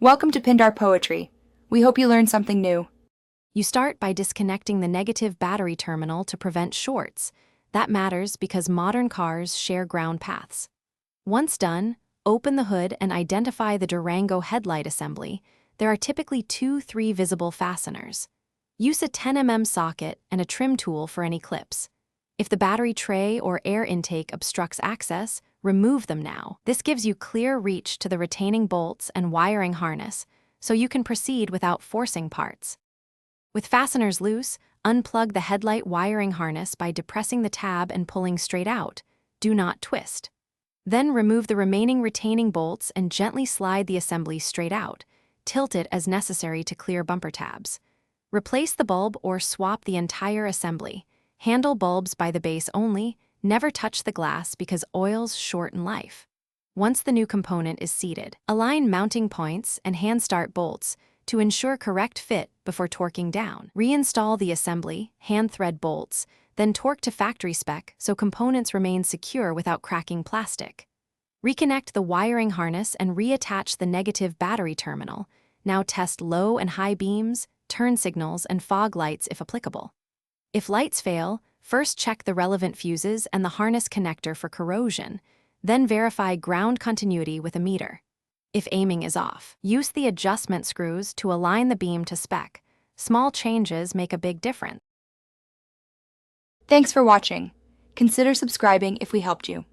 Welcome to Pindar Poetry. We hope you learned something new. You start by disconnecting the negative battery terminal to prevent shorts. That matters because modern cars share ground paths. Once done, open the hood and identify the Durango headlight assembly. There are typically 2-3 visible fasteners. Use a 10 mm socket and a trim tool for any clips. If the battery tray or air intake obstructs access, remove them now. This gives you clear reach to the retaining bolts and wiring harness, so you can proceed without forcing parts. With fasteners loose, unplug the headlight wiring harness by depressing the tab and pulling straight out. Do not twist. Then remove the remaining retaining bolts and gently slide the assembly straight out. Tilt it as necessary to clear bumper tabs. Replace the bulb or swap the entire assembly. Handle bulbs by the base only. Never touch the glass because oils shorten life. Once the new component is seated, align mounting points and hand start bolts to ensure correct fit before torquing down. Reinstall the assembly, hand thread bolts, then torque to factory spec so components remain secure without cracking plastic. Reconnect the wiring harness and reattach the negative battery terminal. Now test low and high beams, turn signals, and fog lights if applicable. If lights fail, first check the relevant fuses and the harness connector for corrosion, then verify ground continuity with a meter. If aiming is off, use the adjustment screws to align the beam to spec. Small changes make a big difference. Thanks for watching. Consider subscribing if we helped you.